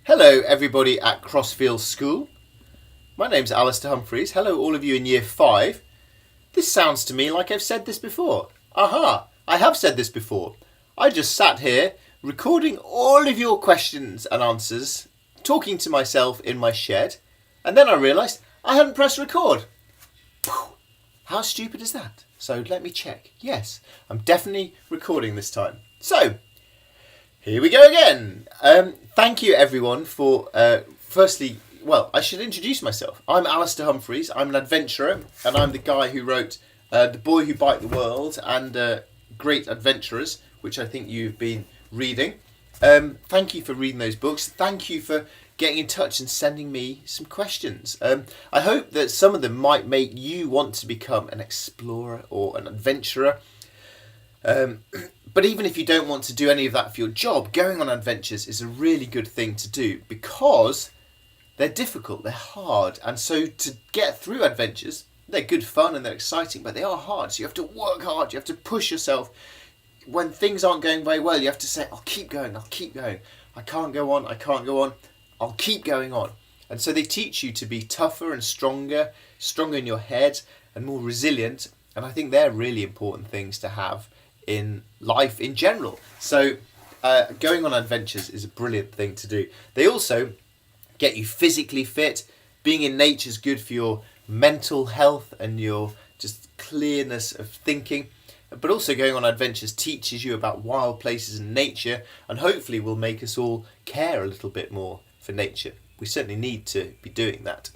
Hello everybody at Crosfields School. My name's Alistair Humphreys. Hello all of you in Year 5. This sounds to me like I've said this before. Aha, I have said this before. I just sat here recording all of your questions and answers, talking to myself in my shed, and then I realised I hadn't pressed record. How stupid is that? So let me check. Yes, I'm definitely recording this time. So, here we go again. Thank you everyone for, firstly, well, I should introduce myself. I'm Alistair Humphreys, I'm an adventurer, and I'm the guy who wrote The Boy Who Bite the World and Great Adventurers, which I think you've been reading. Thank you for reading those books. Thank you for getting in touch and sending me some questions. I hope that some of them might make you want to become an explorer or an adventurer. But even if you don't want to do any of that for your job, going on adventures is a really good thing to do because they're difficult, they're hard. And so to get through adventures, they're good fun and they're exciting, but they are hard. So you have to work hard, you have to push yourself. When things aren't going very well, you have to say, I'll keep going. I can't go on, I'll keep going on. And so they teach you to be tougher and stronger in your head and more resilient. And I think they're really important things to have in life in general. So going on adventures is a brilliant thing to do. They also get you physically fit. Being in nature is good for your mental health and your just clearness of thinking. But also going on adventures teaches you about wild places and nature, and hopefully will make us all care a little bit more for nature. We certainly need to be doing that.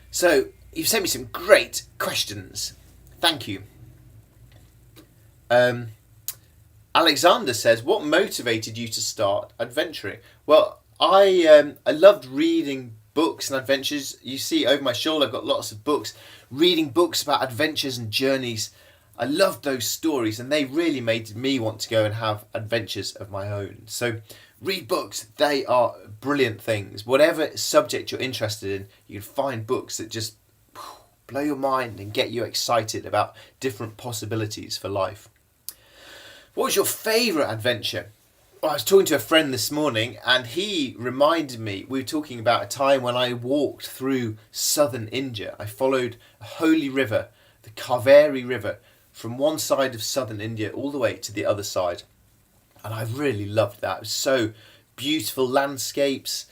So you've sent me some great questions. Thank you. Alexander says, what motivated you to start adventuring? Well, I loved reading books and adventures. You see over my shoulder I've got lots of books, reading books about adventures and journeys. I loved those stories and they really made me want to go and have adventures of my own. So read books, they are brilliant things. Whatever subject you're interested in, you can find books that just blow your mind and get you excited about different possibilities for life. What was your favourite adventure? Well, I was talking to a friend this morning and he reminded me, we were talking about a time when I walked through southern India. I followed a holy river, the Kaveri River, from one side of southern India all the way to the other side. And I really loved that. It was so beautiful landscapes.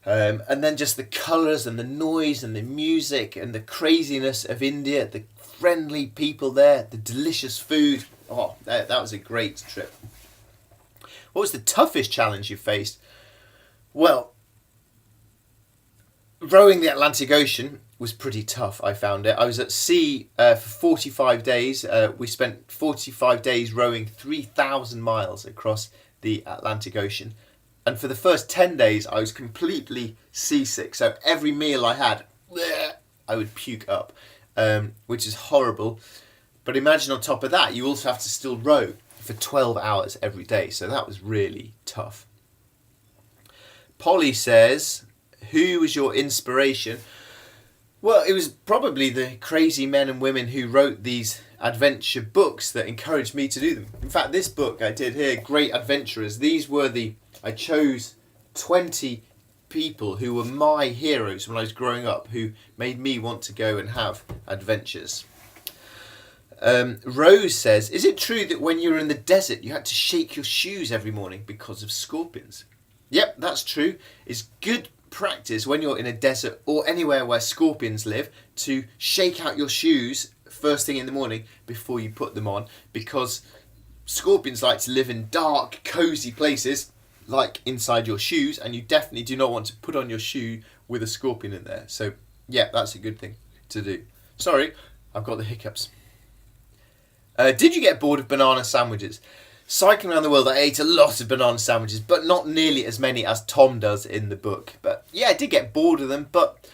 And then just the colours and the noise and the music and the craziness of India, the friendly people there, the delicious food. Oh, that was a great trip. What was the toughest challenge you faced? Well, rowing the Atlantic Ocean was pretty tough, I found it. I was at sea for 45 days. We spent 45 days rowing 3,000 miles across the Atlantic Ocean. And for the first 10 days, I was completely seasick. So every meal I had, I would puke up, which is horrible. But imagine on top of that, you also have to still row for 12 hours every day. So that was really tough. Polly says, who was your inspiration? Well, it was probably the crazy men and women who wrote these adventure books that encouraged me to do them. In fact, this book I did here, Great Adventurers, I chose 20 people who were my heroes when I was growing up, who made me want to go and have adventures. Rose says, is it true that when you were in the desert you had to shake your shoes every morning because of scorpions? Yep, that's true. It's good practice when you're in a desert or anywhere where scorpions live to shake out your shoes first thing in the morning before you put them on, because scorpions like to live in dark, cosy places like inside your shoes, and you definitely do not want to put on your shoe with a scorpion in there. So yeah, that's a good thing to do. Sorry, I've got the hiccups. Did you get bored of banana sandwiches? Cycling around the world, I ate a lot of banana sandwiches, but not nearly as many as Tom does in the book. But yeah, I did get bored of them. But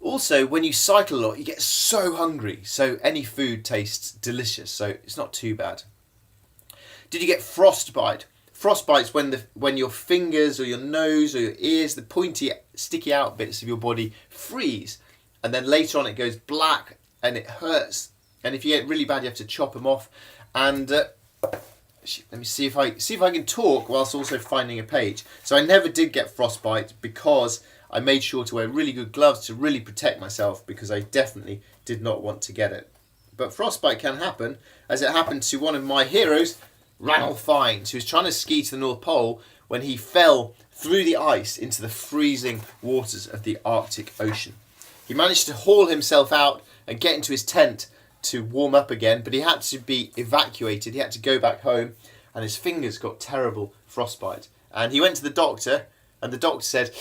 also, when you cycle a lot, you get so hungry. So any food tastes delicious. So it's not too bad. Did you get frostbite? Frostbite's when your fingers or your nose or your ears, the pointy, sticky out bits of your body freeze. And then later on it goes black and it hurts. And if you get really bad, you have to chop them off. And let me see if I can talk whilst also finding a page. So I never did get frostbite because I made sure to wear really good gloves to really protect myself, because I definitely did not want to get it. But frostbite can happen, as it happened to one of my heroes, Ranulph Fiennes, who was trying to ski to the North Pole when he fell through the ice into the freezing waters of the Arctic Ocean. He managed to haul himself out and get into his tent to warm up again, but he had to be evacuated. He had to go back home, and his fingers got terrible frostbite. And he went to the doctor, and the doctor said,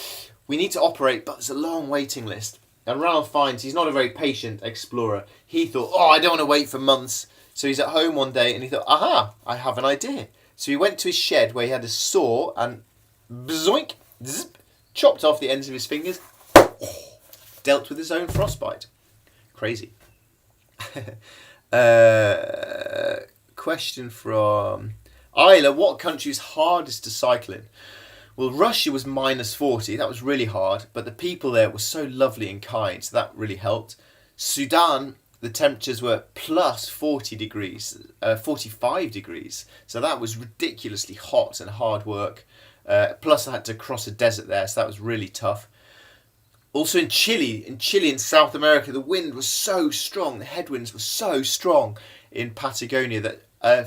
"We need to operate, but there's a long waiting list." And Ranulph Fiennes, he's not a very patient explorer. He thought, I don't want to wait for months. So he's at home one day and he thought, aha, I have an idea. So he went to his shed where he had a saw and bzoink, zip, chopped off the ends of his fingers, dealt with his own frostbite. Crazy. Question from Isla, what country is hardest to cycle in? Well, Russia was -40, that was really hard, but the people there were so lovely and kind, so that really helped. Sudan, the temperatures were plus 40 degrees, 45 degrees, so that was ridiculously hot and hard work. Plus I had to cross a desert there, so that was really tough. Also in Chile in South America, the wind was so strong, the headwinds were so strong in Patagonia that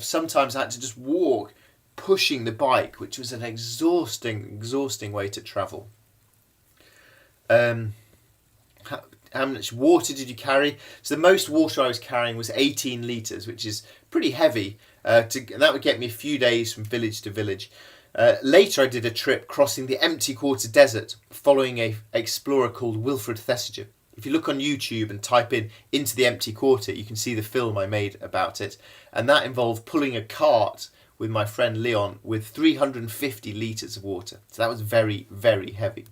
sometimes I had to just walk pushing the bike, which was an exhausting way to travel. How much water did you carry? So the most water I was carrying was 18 litres, which is pretty heavy. That would get me a few days from village to village. Later I did a trip crossing the Empty Quarter Desert, following an explorer called Wilfred Thesiger. If you look on YouTube and type in Into the Empty Quarter, you can see the film I made about it. And that involved pulling a cart with my friend Leon with 350 litres of water. So that was very, very heavy.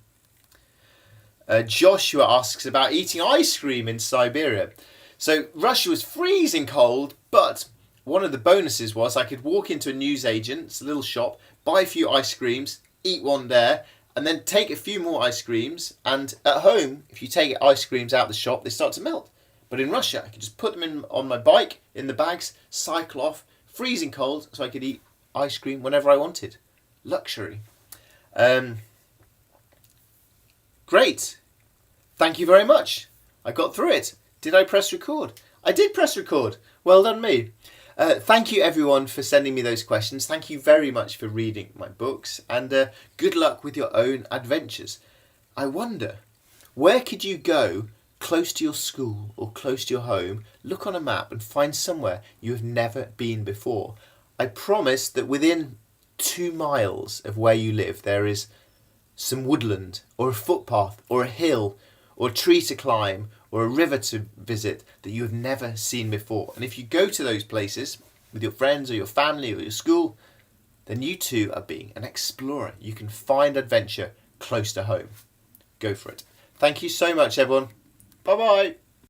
Joshua asks about eating ice cream in Siberia. So Russia was freezing cold, but one of the bonuses was I could walk into a newsagent's little shop, buy a few ice creams, eat one there, and then take a few more ice creams. And at home, if you take ice creams out of the shop, they start to melt. But in Russia, I could just put them on my bike, in the bags, cycle off, freezing cold, so I could eat ice cream whenever I wanted. Luxury. Great. Thank you very much. I got through it. Did I press record? I did press record. Well done me. Thank you everyone for sending me those questions. Thank you very much for reading my books, and good luck with your own adventures. I wonder, where could you go close to your school or close to your home? Look on a map and find somewhere you have never been before. I promise that within 2 miles of where you live there is some woodland or a footpath or a hill or a tree to climb or a river to visit that you have never seen before. And if you go to those places with your friends or your family or your school, then you too are being an explorer. You can find adventure close to home. Go for it. Thank you so much, everyone. Bye-bye.